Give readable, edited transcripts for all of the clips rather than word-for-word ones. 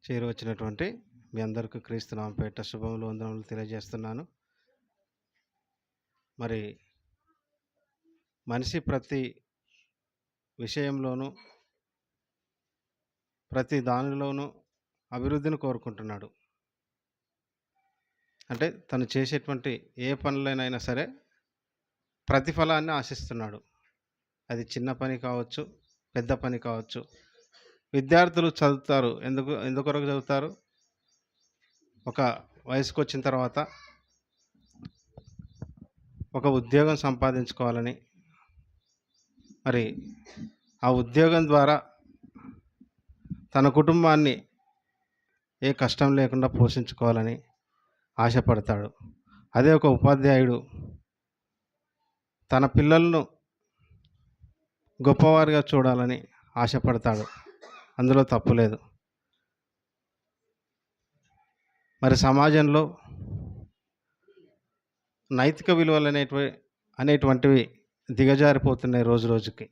చేరువచ్చినటువంటి మీ అందరికీ క్రీస్తు నామమున పేరిట శుభములు వందనములు తెలియజేస్తున్నాను. మరి మనిషి ప్రతి విషయంలోనూ ప్రతి దానిలోనూ అభివృద్ధిని కోరుకుంటున్నాడు. అంటే తను చేసేటువంటి ఏ పనులైనా సరే ప్రతిఫలాన్ని ఆశిస్తున్నాడు. అది చిన్న పని కావచ్చు, పెద్ద పని కావచ్చు. విద్యార్థులు చదువుతారు. ఎందుకొరకు చదువుతారు? ఒక వయసుకు వచ్చిన తర్వాత ఒక ఉద్యోగం సంపాదించుకోవాలని, మరి ఆ ఉద్యోగం ద్వారా తన కుటుంబాన్ని ఏ కష్టం లేకుండా పోషించుకోవాలని ఆశపడతాడు. అదే ఒక ఉపాధ్యాయుడు తన పిల్లలను గొప్పవారిగా చూడాలని ఆశపడతాడు. అందులో తప్పు లేదు. మరి సమాజంలో నైతిక విలువలు అనేటువంటివి దిగజారిపోతున్నాయి రోజు రోజుకి.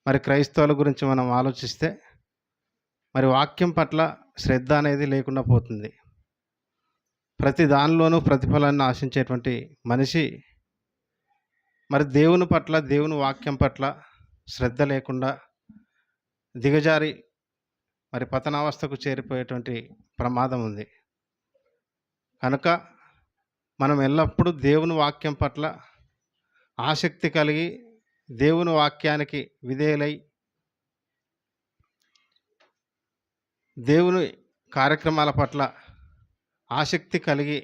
మరి క్రైస్తవుల గురించి మనం ఆలోచిస్తే మరి వాక్యం పట్ల శ్రద్ధ అనేది లేకుండా పోతుంది. ప్రతి దానిలోనూ ప్రతిఫలాన్ని ఆశించేటువంటి మనిషి మరి దేవుని పట్ల, దేవుని వాక్యం పట్ల శ్రద్ధ లేకుండా దిగజారి మరి పతనావస్థకు చేరిపోయేటువంటి ప్రమాదం ఉంది. కనుక మనం ఎల్లప్పుడూ దేవుని వాక్యం పట్ల ఆసక్తి కలిగి దేవుని వాక్యానికి విధేయులై దేవుని కార్యక్రమాల పట్ల ఆసక్తి కలిగి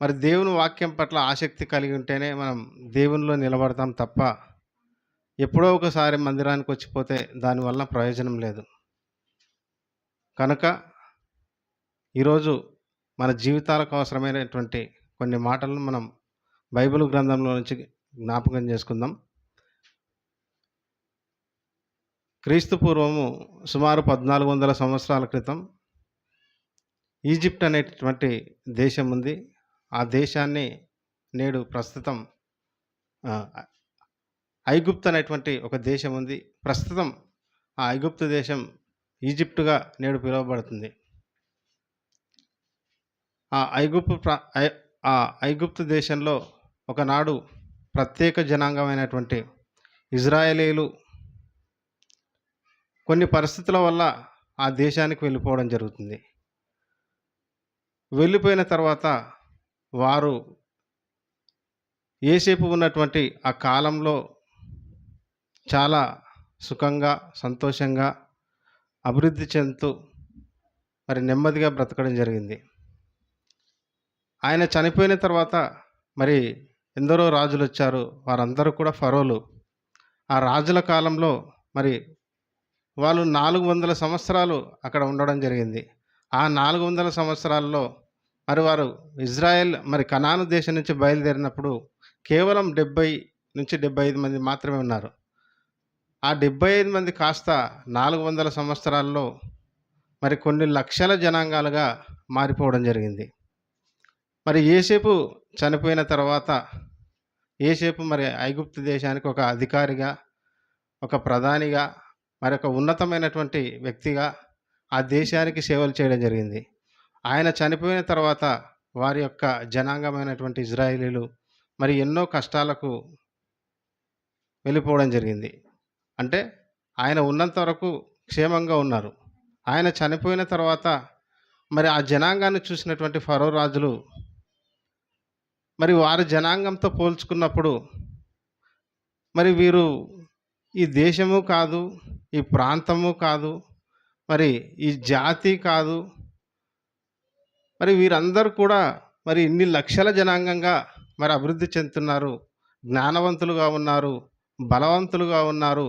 మరి దేవుని వాక్యం పట్ల ఆసక్తి కలిగి ఉంటేనే మనం దేవునిలో నిలబడతాం తప్ప ఎప్పుడో ఒకసారి మందిరానికి వచ్చిపోతే దానివల్ల ప్రయోజనం లేదు. కనుక ఈరోజు మన జీవితాలకు అవసరమైనటువంటి కొన్ని మాటలను మనం బైబిల్ గ్రంథంలో నుంచి జ్ఞాపకం చేసుకుందాం. క్రీస్తు పూర్వము సుమారు 1400 సంవత్సరాల క్రితం ఈజిప్ట్ అనేటటువంటి దేశం ఉంది. ఆ దేశాన్ని నేడు ప్రస్తుతం ఐగుప్తు అనేటువంటి ఒక దేశం ఉంది. ప్రస్తుతం ఆ ఐగుప్తు దేశం ఈజిప్టుగా నేడు పిలువబడుతుంది. ఆ ఐగుప్తు దేశంలో ఒకనాడు ప్రత్యేక జనాంగమైనటువంటి ఇజ్రాయేలీలు కొన్ని పరిస్థితుల వల్ల ఆ దేశానికి వెళ్ళిపోవడం జరుగుతుంది. వెళ్ళిపోయిన తర్వాత వారు యోసేపు ఉన్నటువంటి ఆ కాలంలో చాలా సుఖంగా, సంతోషంగా, అభివృద్ధి చెందుతూ మరి నెమ్మదిగా బ్రతకడం జరిగింది. ఆయన చనిపోయిన తర్వాత మరి ఎందరో రాజులు వచ్చారు. వారందరూ కూడా ఫరోలు. ఆ రాజుల కాలంలో మరి వాళ్ళు 400 సంవత్సరాలు అక్కడ ఉండడం జరిగింది. ఆ 400 సంవత్సరాల్లో మరి వారు ఇజ్రాయెల్ మరి కనాను దేశం నుంచి బయలుదేరినప్పుడు కేవలం 70 నుంచి 75 మంది మాత్రమే ఉన్నారు. ఆ 75 మంది కాస్త 400 సంవత్సరాల్లో మరి కొన్ని లక్షల జనాంగాలుగా మారిపోవడం జరిగింది. మరి యోసేపు చనిపోయిన తర్వాత యోసేపు మరి ఐగుప్తు దేశానికి ఒక అధికారిగా, ఒక ప్రధానిగా, మరి ఒక ఉన్నతమైనటువంటి వ్యక్తిగా ఆ దేశానికి సేవలు చేయడం జరిగింది. ఆయన చనిపోయిన తర్వాత వారి యొక్క జనాంగమైనటువంటి ఇజ్రాయేలీలు మరి ఎన్నో కష్టాలకు వెళ్ళిపోవడం జరిగింది. అంటే ఆయన ఉన్నంత వరకు క్షేమంగా ఉన్నారు. ఆయన చనిపోయిన తర్వాత మరి ఆ జనాంగాన్ని చూసినటువంటి ఫరో రాజులు మరి వారి జనాంగంతో పోల్చుకున్నప్పుడు మరి వీరు ఈ దేశము కాదు, ఈ ప్రాంతము కాదు, మరి ఈ జాతి కాదు, మరి వీరందరూ కూడా మరి ఇన్ని లక్షల జనాంగంగా మరి అభివృద్ధి చెందుతున్నారు, జ్ఞానవంతులుగా ఉన్నారు, బలవంతులుగా ఉన్నారు.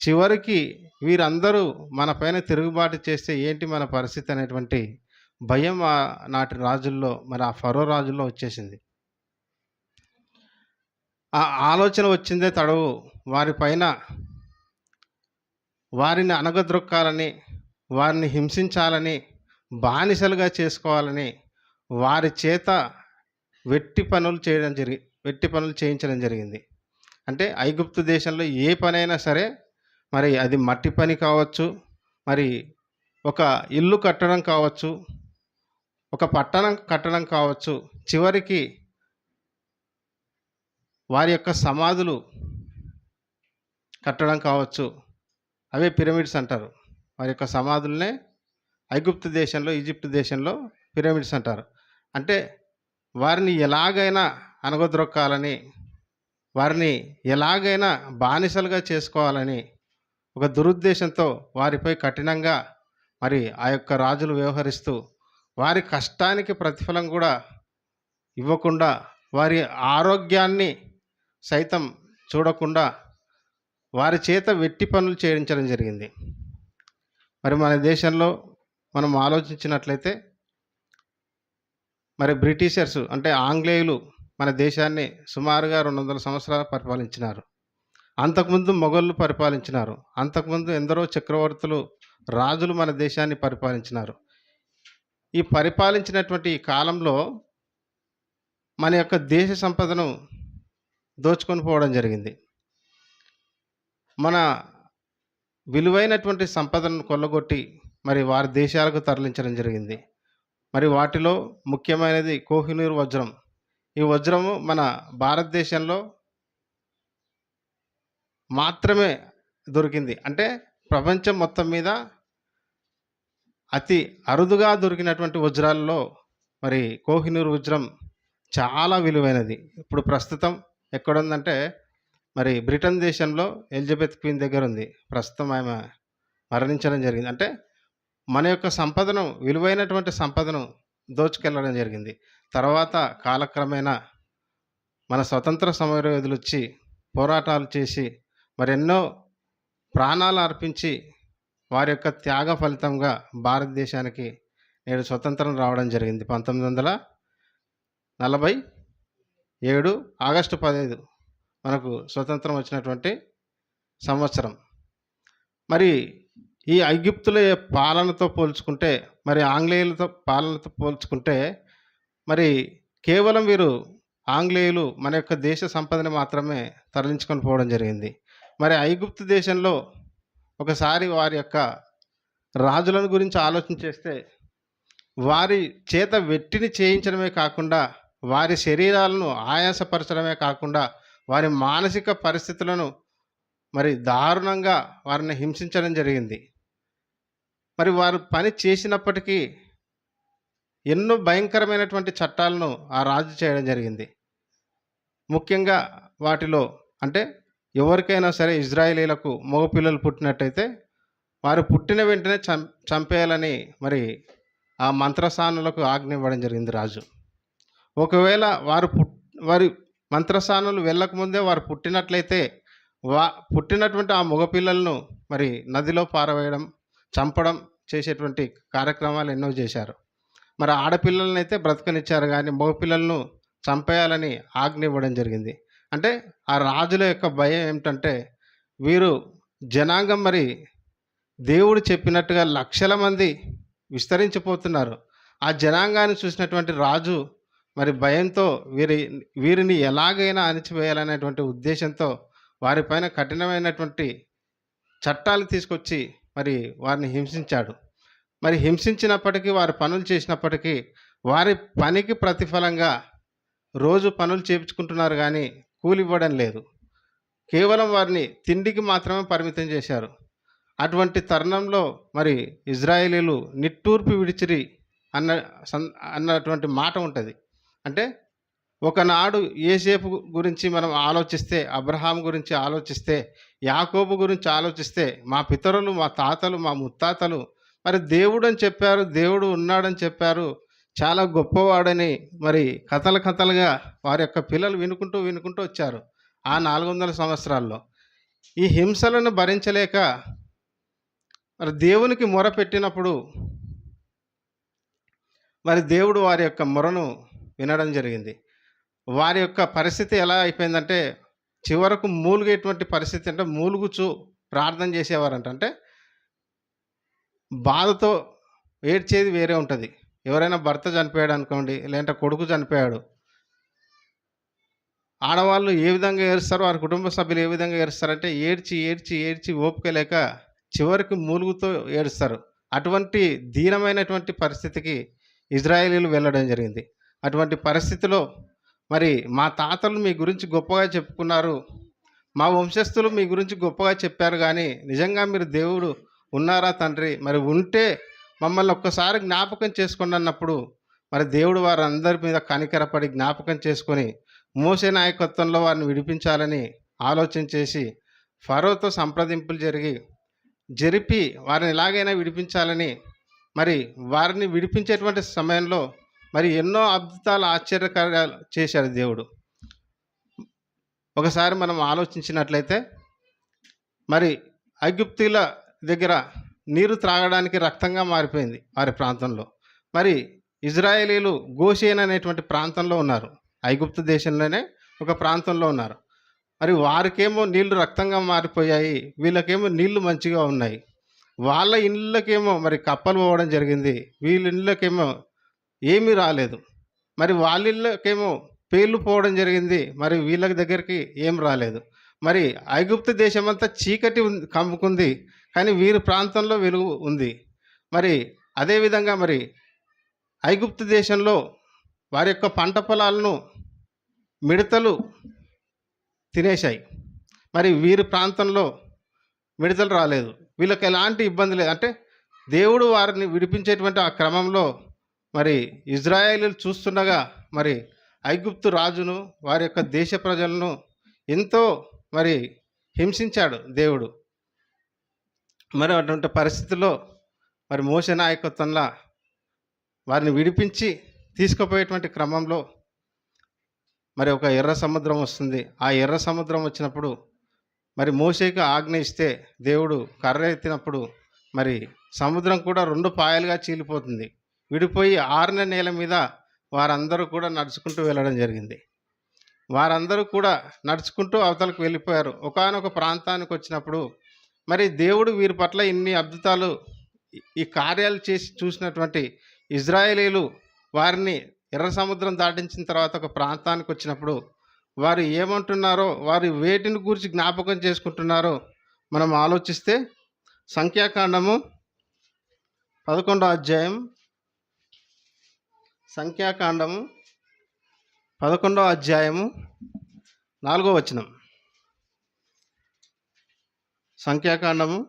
చివరికి వీరందరూ మన పైన తిరుగుబాటు చేస్తే ఏంటి మన పరిస్థితి అనేటువంటి భయం నాటి రాజుల్లో మరి ఆ ఫరో రాజుల్లో వచ్చేసింది. ఆ ఆలోచన వచ్చిందే తడవు వారిపైన వారిని అణగద్రొక్కాలని, వారిని హింసించాలని, బానిసలుగా చేసుకోవాలని వారి చేత వెట్టి పనులు చేయించడం జరిగింది. అంటే ఐగుప్తు దేశంలో ఏ పనైనా సరే మరి అది మట్టి పని కావచ్చు, మరి ఒక ఇల్లు కట్టడం కావచ్చు, ఒక పట్టణం కట్టడం కావచ్చు, చివరికి వారి యొక్క సమాధులు కట్టడం కావచ్చు, అవే పిరమిడ్స్ అంటారు. వారి యొక్క సమాధులనే ఐగుప్తు దేశంలో, ఈజిప్ట్ దేశంలో పిరమిడ్స్ అంటారు. అంటే వారిని ఎలాగైనా అణగదొక్కాలని, వారిని ఎలాగైనా బానిసలుగా చేసుకోవాలని ఒక దురుద్దేశంతో వారిపై కఠినంగా మరి ఆ యొక్క రాజులు వ్యవహరిస్తూ, వారి కష్టానికి ప్రతిఫలం కూడా ఇవ్వకుండా, వారి ఆరోగ్యాన్ని సైతం చూడకుండా వారి చేత వెట్టి పనులు చేయించడం జరిగింది. మరి మన దేశంలో మనం ఆలోచించినట్లయితే, మరి బ్రిటిషర్స్ అంటే ఆంగ్లేయులు మన దేశాన్ని సుమారుగా 200 సంవత్సరాలు పరిపాలించినారు. అంతకుముందు మొఘళ్ళు పరిపాలించినారు. అంతకుముందు ఎందరో చక్రవర్తులు, రాజులు మన దేశాన్ని పరిపాలించినారు. ఈ పరిపాలించినటువంటి ఈ కాలంలో మన యొక్క దేశ సంపదను దోచుకొని పోవడం జరిగింది. మన విలువైనటువంటి సంపదను కొల్లగొట్టి మరి వారి దేశాలకు తరలించడం జరిగింది. మరి వాటిలో ముఖ్యమైనది కోహినూర్ వజ్రం. ఈ వజ్రము మన భారతదేశంలో మాత్రమే దొరికింది. అంటే ప్రపంచం మొత్తం మీద అతి అరుదుగా దొరికినటువంటి వజ్రాలలో మరి కోహినూర్ వజ్రం చాలా విలువైనది. ఇప్పుడు ప్రస్తుతం ఎక్కడుందంటే మరి బ్రిటన్ దేశంలో ఎలిజబెత్ క్వీన్ దగ్గర ఉంది. ప్రస్తుతం ఆమె మరణించడం జరిగింది. అంటే మన యొక్క సంపదను, విలువైనటువంటి సంపదను దోచుకెళ్ళడం జరిగింది. తర్వాత కాలక్రమేణా మన స్వతంత్ర సమరయోధులు వచ్చి పోరాటాలు చేసి మరెన్నో ప్రాణాలు అర్పించి వారి యొక్క త్యాగ ఫలితంగా భారతదేశానికి నేడు స్వతంత్రం రావడం జరిగింది. 1947 ఆగస్టు 15 మనకు స్వతంత్రం వచ్చినటువంటి సంవత్సరం. మరి ఈ ఐగుప్తుల పాలనతో పోల్చుకుంటే, మరి ఆంగ్లేయులతో పాలనతో పోల్చుకుంటే, మరి కేవలం వీరు ఆంగ్లేయులు మన యొక్క దేశ సంపదని మాత్రమే తరలించుకొని పోవడం జరిగింది. మరి ఐగుప్తు దేశంలో ఒకసారి వారి యొక్క రాజులను గురించి ఆలోచన చేస్తే, వారి చేత వెట్టిని చేయించడమే కాకుండా, వారి శరీరాలను ఆయాసపరచడమే కాకుండా, వారి మానసిక పరిస్థితులను మరి దారుణంగా వారిని హింసించడం జరిగింది. మరి వారు పని చేసినప్పటికీ ఎన్నో భయంకరమైనటువంటి చట్టాలను ఆ రాజు చేయడం జరిగింది. ముఖ్యంగా వాటిలో అంటే ఎవరికైనా సరే ఇజ్రాయేలీలకు మగపిల్లలు పుట్టినట్టయితే వారు పుట్టిన వెంటనే చంపేయాలని మరి ఆ మంత్రసానులకు ఆజ్ఞ ఇవ్వడం జరిగింది రాజు. ఒకవేళ వారి మంత్రసానులు వెళ్ళకముందే వారు పుట్టినట్లయితే పుట్టినటువంటి ఆ మగపిల్లలను మరి నదిలో పారవేయడం, చంపడం చేసేటువంటి కార్యక్రమాలు ఎన్నో చేశారు. మరి ఆడపిల్లలను అయితే బ్రతకనిచ్చారు, కానీ మగపిల్లలను చంపేయాలని ఆజ్ఞ ఇవ్వడం జరిగింది. అంటే ఆ రాజుల యొక్క భయం ఏమిటంటే, వీరు జనాంగం మరి దేవుడు చెప్పినట్టుగా లక్షల మంది విస్తరించిపోతున్నారు. ఆ జనాంగాన్ని చూసినటువంటి రాజు మరి భయంతో వీరిని ఎలాగైనా అణిచివేయాలనేటువంటి ఉద్దేశంతో వారిపైన కఠినమైనటువంటి చట్టాలు తీసుకొచ్చి మరి వారిని హింసించాడు. మరి హింసించినప్పటికీ, వారి పనులు చేసినప్పటికీ వారి పనికి ప్రతిఫలంగా రోజు పనులు చేయించుకుంటున్నారు, కానీ కూలి ఇవ్వడం లేదు. కేవలం వారిని తిండికి మాత్రమే పరిమితం చేశారు. అటువంటి తరుణంలో మరి ఇజ్రాయేలీలు నిట్టూర్పు విడిచిరి అన్నటువంటి మాట ఉంటుంది. అంటే ఒకనాడు యోసేపు గురించి మనం ఆలోచిస్తే, అబ్రహాం గురించి ఆలోచిస్తే, యాకోబు గురించి ఆలోచిస్తే, మా పితరులు, మా తాతలు, మా ముత్తాతలు మరి దేవుడు అని చెప్పారు, దేవుడు ఉన్నాడని చెప్పారు, చాలా గొప్పవాడని మరి కథలుగా వారి యొక్క పిల్లలు వినుకుంటూ వచ్చారు. ఆ 400 సంవత్సరాల్లో ఈ హింసలను భరించలేక మరి దేవునికి మొర పెట్టినప్పుడు మరి దేవుడు వారి యొక్క మొరను వినడం జరిగింది. వారి యొక్క పరిస్థితి ఎలా అయిపోయిందంటే, చివరకు మూలుగేటువంటి పరిస్థితి. అంటే మూలుగుచూ ప్రార్థన చేసేవారంట. అంటే బాధతో ఏడ్చేది వేరే ఉంటుంది. ఎవరైనా భర్త చనిపోయాడు అనుకోండి, లేదంటే కొడుకు చనిపోయాడు, ఆడవాళ్ళు ఏ విధంగా ఏడుస్తారో, వారి కుటుంబ సభ్యులు ఏ విధంగా ఏడుస్తారంటే ఏడ్చి ఓపిక లేక చివరికి మూలుగుతో ఏడుస్తారు. అటువంటి దీనమైనటువంటి పరిస్థితికి ఇజ్రాయేలీలు వెళ్ళడం జరిగింది. అటువంటి పరిస్థితిలో మరి మా తాతలు మీ గురించి గొప్పగా చెప్పుకున్నారు, మా వంశస్థులు మీ గురించి గొప్పగా చెప్పారు, కానీ నిజంగా మీరు దేవుడు ఉన్నారా తండ్రి, మరి ఉంటే మమ్మల్ని ఒక్కసారి జ్ఞాపకం చేసుకోండి అన్నప్పుడు మరి దేవుడు వారందరి మీద కనికరపడి జ్ఞాపకం చేసుకొని మోసే నాయకత్వంలో వారిని విడిపించాలని ఆలోచన చేసి ఫరోతో సంప్రదింపులు జరిపి వారిని ఎలాగైనా విడిపించాలని మరి వారిని విడిపించేటువంటి సమయంలో మరి ఎన్నో అద్భుతాలు ఆశ్చర్యకార్యాలు చేశాడు దేవుడు. ఒకసారి మనం ఆలోచించినట్లయితే మరి ఐగుప్తీయుల దగ్గర నీరు త్రాగడానికి రక్తంగా మారిపోయింది వారి ప్రాంతంలో. మరి ఇజ్రాయేలీలు గోషేన్ అనేటువంటి ప్రాంతంలో ఉన్నారు, ఐగుప్తు దేశంలోనే ఒక ప్రాంతంలో ఉన్నారు. మరి వారికేమో నీళ్లు రక్తంగా మారిపోయాయి, వీళ్ళకేమో నీళ్లు మంచిగా ఉన్నాయి. వాళ్ళ ఇళ్ళకేమో మరి కప్పలు పోవడం జరిగింది, వీళ్ళ ఇళ్ళకేమో ఏమీ రాలేదు. మరి వాళ్ళ ఇళ్ళకేమో పేర్లు పోవడం జరిగింది, మరి వీళ్ళ దగ్గరికి ఏం రాలేదు. మరి ఐగుప్తు దేశమంతా చీకటి కమ్ముకుంది, కానీ వీరి ప్రాంతంలో వెలుగు ఉంది. మరి అదేవిధంగా మరి ఐగుప్తు దేశంలో వారి యొక్క పంట పొలాలను మిడతలు తినేశాయి, మరి వీరి ప్రాంతంలో మిడతలు రాలేదు, వీళ్ళకి ఎలాంటి ఇబ్బంది లేదు. అంటే దేవుడు వారిని విడిపించేటువంటి ఆ క్రమంలో మరి ఇజ్రాయేలీలు చూస్తుండగా మరి ఐగుప్తు రాజును వారి యొక్క దేశ ప్రజలను ఎంతో మరి హింసించాడు దేవుడు. మరి అటువంటి పరిస్థితుల్లో మరి మోసే నాయకత్వంలో వారిని విడిపించి తీసుకుపోయేటువంటి క్రమంలో మరి ఒక ఎర్ర సముద్రం వస్తుంది. ఆ ఎర్ర సముద్రం వచ్చినప్పుడు మరి మోషేకి ఆజ్ఞ ఇస్తే దేవుడు కర్ర ఎత్తినప్పుడు మరి సముద్రం కూడా 2 పాయలుగా చీలిపోతుంది, విడిపోయి ఆరిన నేల మీద వారందరూ కూడా నడుచుకుంటూ వెళ్ళడం జరిగింది. వారందరూ కూడా నడుచుకుంటూ అవతలకు వెళ్ళిపోయారు. ఒకానొక ప్రాంతానికి వచ్చినప్పుడు మరి దేవుడు వీరి పట్ల ఇన్ని అద్భుతాలు ఈ కార్యాలు చేసి చూసినటువంటి ఇజ్రాయేలీలు వారిని ఎర్ర సముద్రం దాటించిన తర్వాత ఒక ప్రాంతానికి వచ్చినప్పుడు వారు ఏమంటున్నారో, వారు వేటిని గురించి జ్ఞాపకం చేసుకుంటున్నారో మనం ఆలోచిస్తే సంఖ్యాకాండము 11వ అధ్యాయం, సంఖ్యాకాండము 11వ అధ్యాయము 4వ వచనం. సంఖ్యాకాండము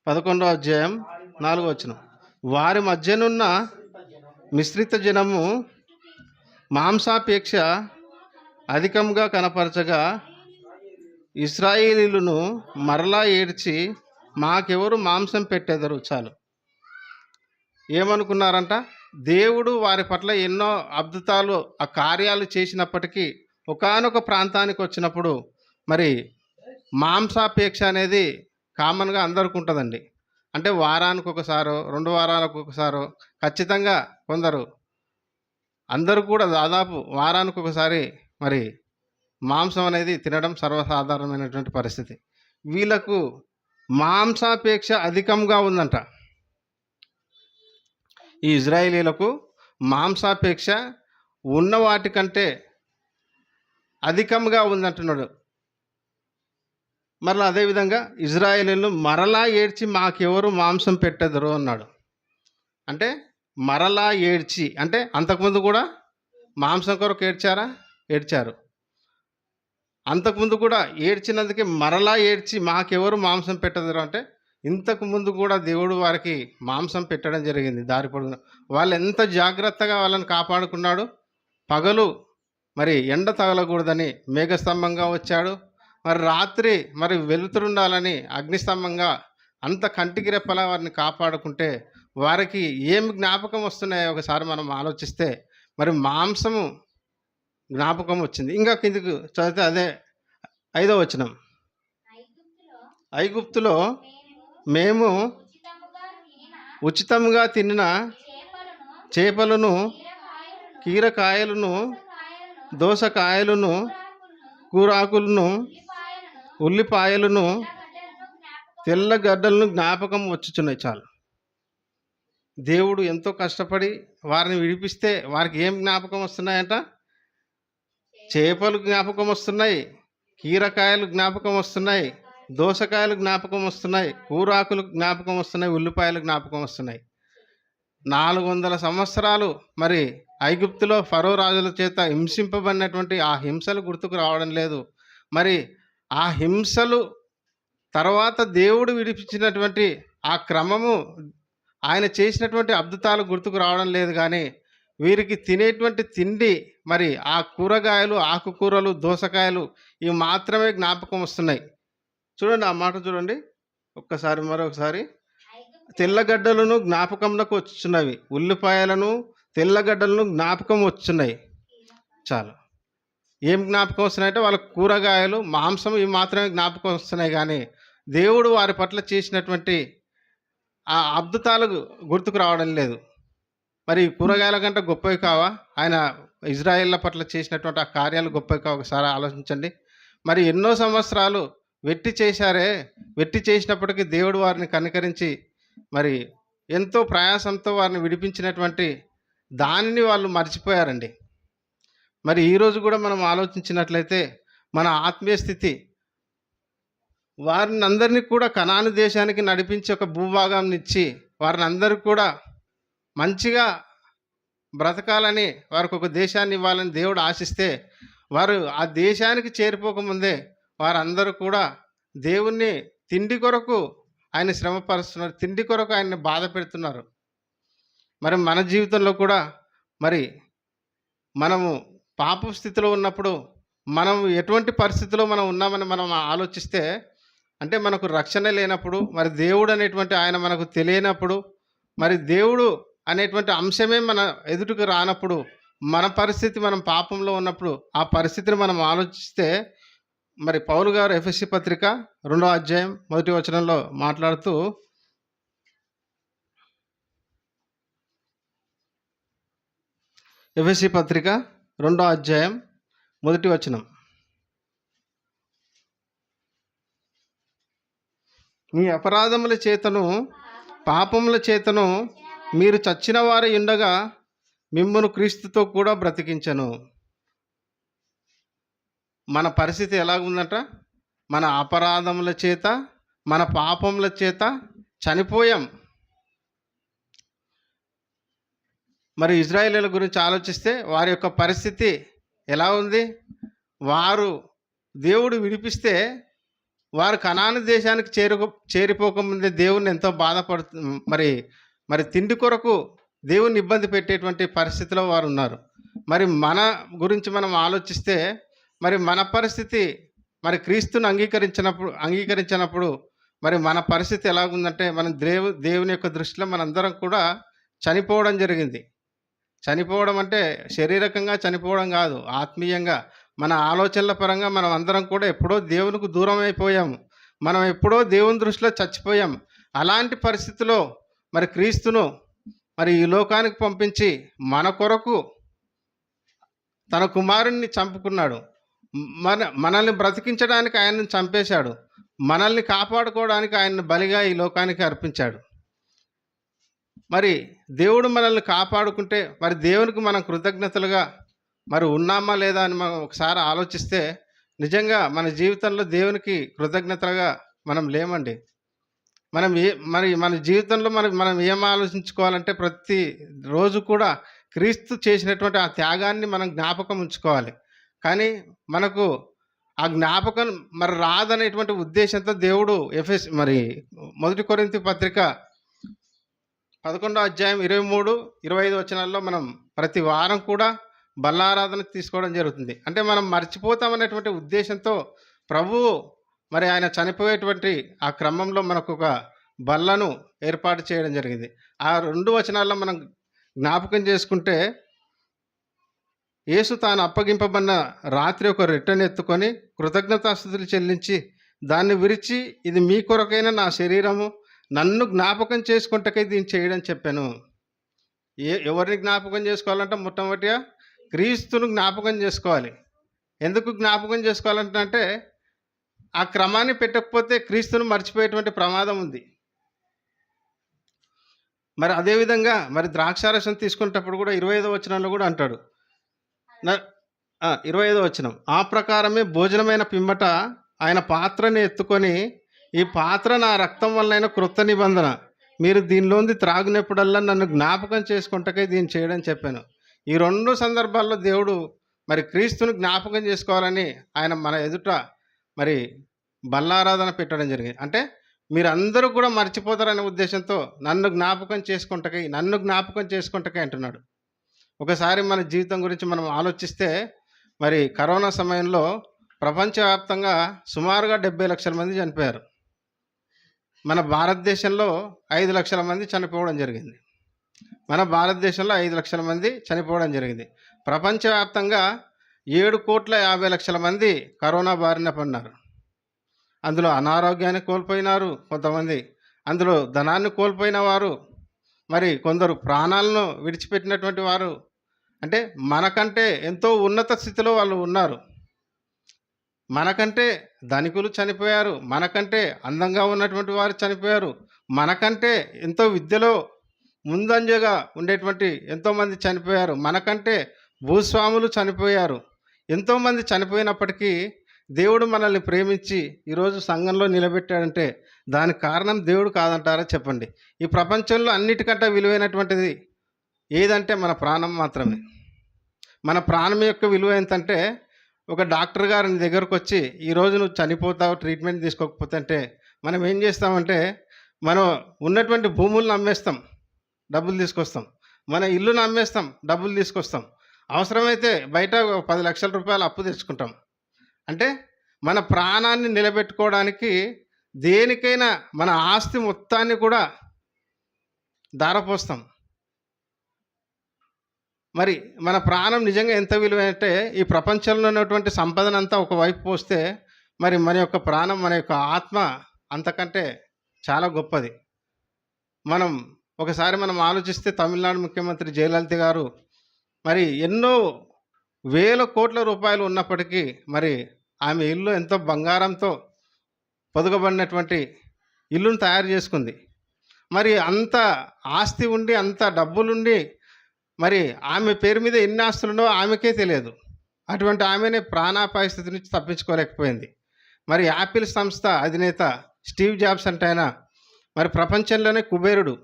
11వ అధ్యాయం 4వ వచనం. వారి మధ్యనున్న మిశ్రిత జనము మాంసాపేక్ష అధికంగా కనపరచగా ఇశ్రాయేలీయులను మరలా ఏడ్చి మాకెవరు మాంసం పెట్టెదరు. చాలు. ఏమనుకున్నారంట? దేవుడు వారి పట్ల ఎన్నో అద్భుతాలు ఆ కార్యాలు చేసినప్పటికీ ఒకానొక ప్రాంతానికి వచ్చినప్పుడు మరి మాంసాపేక్ష అనేది కామన్గా అందరికీ ఉంటుందండి. అంటే వారానికి ఒకసారో 2 వారాలకు ఒకసారో ఖచ్చితంగా కొందరు, అందరూ కూడా దాదాపు వారానికి ఒకసారి మరి మాంసం అనేది తినడం సర్వసాధారణమైనటువంటి పరిస్థితి. వీళ్ళకు మాంసాపేక్ష అధికంగా ఉందంట. ఈ ఇజ్రాయేలీలకు మాంసాపేక్ష ఉన్న వాటికంటే అధికంగా ఉందంటున్నాడు. మరలా అదేవిధంగా ఇజ్రాయేలీలు మరలా ఏడ్చి మాకెవరు మాంసం పెట్టెదరు అన్నాడు. అంటే మరలా ఏడ్చి అంటే అంతకుముందు కూడా మాంసం కొరకు ఏడ్చారు. అంతకుముందు కూడా ఏడ్చినందుకే మరలా ఏడ్చి మాకెవరు మాంసం పెట్టెదరు అంటే ఇంతకుముందు కూడా దేవుడు వారికి మాంసం పెట్టడం జరిగింది దారి పొడుగున. వాళ్ళు ఎంత జాగ్రత్తగా వాళ్ళని కాపాడుకున్నాడు. పగలు మరి ఎండ తగలకూడదని మేఘస్తంభంగా వచ్చాడు, మరి రాత్రి మరి వెలుతురుండాలని అగ్నిస్తంభంగా అంత కంటికి రెప్పలా వారిని కాపాడుకుంటే వారికి ఏమి జ్ఞాపకం వస్తున్నాయో ఒకసారి మనం ఆలోచిస్తే మరి మాంసము జ్ఞాపకం వచ్చింది. ఇంకా కిందికి చదివితే అదే 5వ వచనం. ఐగుప్తులో మేము ఉచితంగా తినిన చేపలను, కీరకాయలను, దోసకాయలను, కూరాకులను, ఉల్లిపాయలను, తెల్లగడ్డలను జ్ఞాపకం వచ్చుచున్నాయి. చాలు. దేవుడు ఎంతో కష్టపడి వారిని విడిపిస్తే వారికి ఏం జ్ఞాపకం వస్తున్నాయంట? చేపలు జ్ఞాపకం వస్తున్నాయి, కీరకాయలు జ్ఞాపకం వస్తున్నాయి, దోసకాయలు జ్ఞాపకం వస్తున్నాయి, కూరాకులు జ్ఞాపకం వస్తున్నాయి, ఉల్లిపాయలు జ్ఞాపకం వస్తున్నాయి. 400 సంవత్సరాలు మరి ఐగుప్తులో ఫరో రాజుల చేత హింసింపబడినటువంటి ఆ హింసలు గుర్తుకు రావడం లేదు. మరి ఆ హింసలు తర్వాత దేవుడు విడిపించినటువంటి ఆ క్రమము, ఆయన చేసినటువంటి అద్భుతాలు గుర్తుకు రావడం లేదు. కానీ వీరికి తినేటువంటి తిండి, మరి ఆ కూరగాయలు, ఆకుకూరలు, దోసకాయలు ఇవి మాత్రమే జ్ఞాపకం వస్తున్నాయి. చూడండి, ఆ మాట చూడండి ఒక్కసారి, మరొకసారి. తెల్లగడ్డలను జ్ఞాపకంలోకి వచ్చుచున్నవి, ఉల్లిపాయలను, తెల్లగడ్డలను జ్ఞాపకం వచ్చున్నాయి. చాలు. ఏం జ్ఞాపకం వస్తున్నాయంటే వాళ్ళ కూరగాయలు, మాంసం ఇవి మాత్రమే జ్ఞాపకం వస్తున్నాయి. కానీ దేవుడు వారి పట్ల చేసినటువంటి ఆ అద్భుతాలు గుర్తుకు రావడం లేదు. మరి కూరగాయల కంటే గొప్పవి కావా ఆయన ఇజ్రాయేళ్ల పట్ల చేసినటువంటి ఆ కార్యాలు గొప్పవి కావా? ఒకసారి ఆలోచించండి. మరి ఎన్నో సంవత్సరాలు వెట్టి చేశారే, వెట్టి చేసినప్పటికీ దేవుడు వారిని కనికరించి మరి ఎంతో ప్రయాసంతో వారిని విడిపించినటువంటి దానిని వాళ్ళు మర్చిపోయారండి. మరి ఈరోజు కూడా మనం ఆలోచించినట్లయితే మన ఆత్మీయ స్థితి, వారిని అందరినీ కూడా కనాను దేశానికి నడిపించి ఒక భూభాగాన్ని ఇచ్చి వారిని అందరికీ కూడా మంచిగా బ్రతకాలని, వారికి ఒక దేశాన్ని ఇవ్వాలని దేవుడు ఆశిస్తే, వారు ఆ దేశానికి చేరిపోకముందే వారందరూ కూడా దేవుణ్ణి తిండి కొరకు ఆయన శ్రమపరుస్తున్నారు, తిండి కొరకు ఆయన్ని బాధ పెడుతున్నారు. మరి మన జీవితంలో కూడా మరి మనము పాప స్థితిలో ఉన్నప్పుడు మనం ఎటువంటి పరిస్థితిలో మనం ఉన్నామని మనం ఆలోచిస్తే, అంటే మనకు రక్షణ లేనప్పుడు, మరి దేవుడు అనేటువంటి ఆయన మనకు తెలియనప్పుడు, మరి దేవుడు అనేటువంటి అంశమే మన ఎదుటికి రానప్పుడు, మన పరిస్థితి, మనం పాపంలో ఉన్నప్పుడు ఆ పరిస్థితిని మనం ఆలోచిస్తే, మరి పౌలు గారు ఎఫెసీ పత్రిక 2వ అధ్యాయం 1వ వచనంలో మాట్లాడుతూ, ఎఫెసీ పత్రిక 2వ అధ్యాయం 1వ వచనం, మీ అపరాధముల చేతను పాపముల చేతను మీరు చచ్చిన వారై ఉండగా మిమ్మును క్రీస్తుతో కూడా బ్రతికించెను. మన పరిస్థితి ఎలాగుందంట? మన అపరాధముల చేత, మన పాపముల చేత చనిపోయాం. మరి ఇజ్రాయేలీల గురించి ఆలోచిస్తే వారి యొక్క పరిస్థితి ఎలా ఉంది? వారు దేవుడు విడిపిస్తే వారు కనాను దేశానికి చేరిపోకముందే దేవుణ్ణి ఎంతో మరి తిండి కొరకు దేవుణ్ణి ఇబ్బంది పెట్టేటువంటి పరిస్థితిలో వారు ఉన్నారు. మరి మన గురించి మనం ఆలోచిస్తే, మరి మన పరిస్థితి, మరి క్రీస్తుని అంగీకరించినప్పుడు మరి మన పరిస్థితి ఎలాగుందంటే, మనం దేవుని యొక్క దృష్టిలో మనందరం కూడా చనిపోవడం జరిగింది. చనిపోవడం అంటే శారీరకంగా చనిపోవడం కాదు, ఆత్మీయంగా మన ఆలోచనల పరంగా మనం అందరం కూడా ఎప్పుడో దేవునికి దూరం అయిపోయాము. మనం ఎప్పుడో దేవుని దృష్టిలో చచ్చిపోయాం. అలాంటి పరిస్థితిలో మరి క్రీస్తును మరి ఈ లోకానికి పంపించి మన కొరకు తన కుమారుణ్ణి చంపుకున్నాడు. మనల్ని బ్రతికించడానికి ఆయన్ని చంపేశాడు. మనల్ని కాపాడుకోవడానికి ఆయన్ని బలిగా ఈ లోకానికి అర్పించాడు. మరి దేవుడు మనల్ని కాపాడుకుంటే మరి దేవునికి మనం కృతజ్ఞతలుగా మరి ఉన్నామా లేదా అని మనం ఒకసారి ఆలోచిస్తే, నిజంగా మన జీవితంలో దేవునికి కృతజ్ఞతలుగా మనం లేమండి. మన జీవితంలో మనం ఏం ఆలోచించుకోవాలంటే, ప్రతి రోజు కూడా క్రీస్తు చేసినటువంటి ఆ త్యాగాన్ని మనం జ్ఞాపకం ఉంచుకోవాలి. కానీ మనకు ఆ జ్ఞాపకం మరి రాదనేటువంటి ఉద్దేశంతో దేవుడు మరి 1 కొరింథీ పత్రిక 11వ అధ్యాయం 23, 25 వచనాల్లో మనం ప్రతి వారం కూడా బల్లారాధన తీసుకోవడం జరుగుతుంది. అంటే మనం మర్చిపోతామనేటువంటి ఉద్దేశంతో ప్రభువు మరి ఆయన చనిపోయేటువంటి ఆ క్రమంలో మనకు ఒక బల్లను ఏర్పాటు చేయడం జరిగింది. ఆ 2 వచనాల్లో మనం జ్ఞాపకం చేసుకుంటే, యేసు తాను అప్పగింపబడిన రాత్రి ఒక రొట్టెను ఎత్తుకొని కృతజ్ఞతాస్తుతులు చెల్లించి దాన్ని విరిచి, ఇది మీ కొరకైన నా శరీరము, నన్ను జ్ఞాపకం చేసుకుంటకై దీన్ని చేయడం చెప్పాను. ఎవరిని జ్ఞాపకం చేసుకోవాలంటే మొట్టమొదటిగా క్రీస్తును జ్ఞాపకం చేసుకోవాలి. ఎందుకు జ్ఞాపకం చేసుకోవాలంటే, ఆ క్రమాన్ని పెట్టకపోతే క్రీస్తును మర్చిపోయేటువంటి ప్రమాదం ఉంది. మరి అదేవిధంగా మరి ద్రాక్షారసం తీసుకునేటప్పుడు కూడా 25వ వచనంలో కూడా అంటాడు, 25వ వచనం, ఆ ప్రకారమే భోజనమైన పిమ్మట ఆయన పాత్రని ఎత్తుకొని, ఈ పాత్ర నా రక్తం వలనైన క్రొత్త నిబంధన, మీరు దీనిలోంది త్రాగునప్పుడల్లా నన్ను జ్ఞాపకం చేసుకుంటకే దీన్ని చేయడం చెప్పాను. ఈ 2 సందర్భాల్లో దేవుడు మరి క్రీస్తుని జ్ఞాపకం చేసుకోవాలని ఆయన మన ఎదుట మరి బల్లారాధన పెట్టడం జరిగింది. అంటే మీరందరూ కూడా మర్చిపోతారనే ఉద్దేశంతో నన్ను జ్ఞాపకం చేసుకుంటకే అంటున్నాడు. ఒకసారి మన జీవితం గురించి మనం ఆలోచిస్తే, మరి కరోనా సమయంలో ప్రపంచవ్యాప్తంగా సుమారుగా 70 లక్షల మంది చనిపోయారు. మన భారతదేశంలో 5 లక్షల మంది చనిపోవడం జరిగింది. ప్రపంచవ్యాప్తంగా 7,50,00,000 మంది కరోనా బారిన పడినారు. అందులో అనారోగ్యాన్ని కోల్పోయినారు కొంతమంది, అందులో ధనాన్ని కోల్పోయిన వారు, మరి కొందరు ప్రాణాలను విడిచిపెట్టినటువంటి వారు. అంటే మనకంటే ఎంతో ఉన్నత స్థితిలో వాళ్ళు ఉన్నారు. మనకంటే ధనికులు చనిపోయారు, మనకంటే అందంగా ఉన్నటువంటి వారు చనిపోయారు, మనకంటే ఎంతో విద్యలో ముందంజగా ఉండేటువంటి ఎంతోమంది చనిపోయారు, మనకంటే భూస్వాములు చనిపోయారు. ఎంతోమంది చనిపోయినప్పటికీ దేవుడు మనల్ని ప్రేమించి ఈరోజు సంఘంలో నిలబెట్టాడంటే దానికి కారణం దేవుడు కాదంటారా చెప్పండి? ఈ ప్రపంచంలో అన్నిటికంటే విలువైనటువంటిది ఏదంటే మన ప్రాణం మాత్రమే. మన ప్రాణం యొక్క విలువ ఎంతంటే, ఒక డాక్టర్ గారు నీ దగ్గరకు వచ్చి ఈరోజు నువ్వు చనిపోతావు ట్రీట్మెంట్ తీసుకోకపోతే అంటే మనం ఏం చేస్తామంటే, మనం ఉన్నటువంటి భూములను అమ్మేస్తాం, డబ్బులు తీసుకొస్తాం, మన ఇల్లును అమ్మేస్తాం, డబ్బులు తీసుకొస్తాం, అవసరమైతే బయట 10 లక్షల రూపాయలు అప్పు తెచ్చుకుంటాం. అంటే మన ప్రాణాన్ని నిలబెట్టుకోవడానికి దేనికైనా మన ఆస్తి మొత్తాన్ని కూడా ధారపోస్తాం. మరి మన ప్రాణం నిజంగా ఎంత విలువైనంటే, ఈ ప్రపంచంలో ఉన్నటువంటి సంపదనంతా ఒకవైపు పోస్తే మరి మన యొక్క ప్రాణం, మన యొక్క ఆత్మ అంతకంటే చాలా గొప్పది. ఒకసారి మనం ఆలోచిస్తే, తమిళనాడు ముఖ్యమంత్రి జయలలిత గారు మరి ఎన్నో వేల కోట్ల రూపాయలు ఉన్నప్పటికీ మరి ఆమె ఇల్లు ఎంతో బంగారంతో పొదగబడినటువంటి ఇల్లును తయారు చేసుకుంది. మరి అంత ఆస్తి ఉండి, అంత డబ్బులుండి, మరి ఆమె పేరు మీద ఎన్ని ఆస్తులున్నో ఆమెకే తెలియదు. అటువంటి ఆమెనే ప్రాణాపాయ స్థితి నుంచి తప్పించుకోలేకపోయింది. మరి యాపిల్ సంస్థ అధినేత స్టీవ్ జాబ్స్ అంటే ఆయన మరి ప్రపంచంలోనే కుబేరుడు.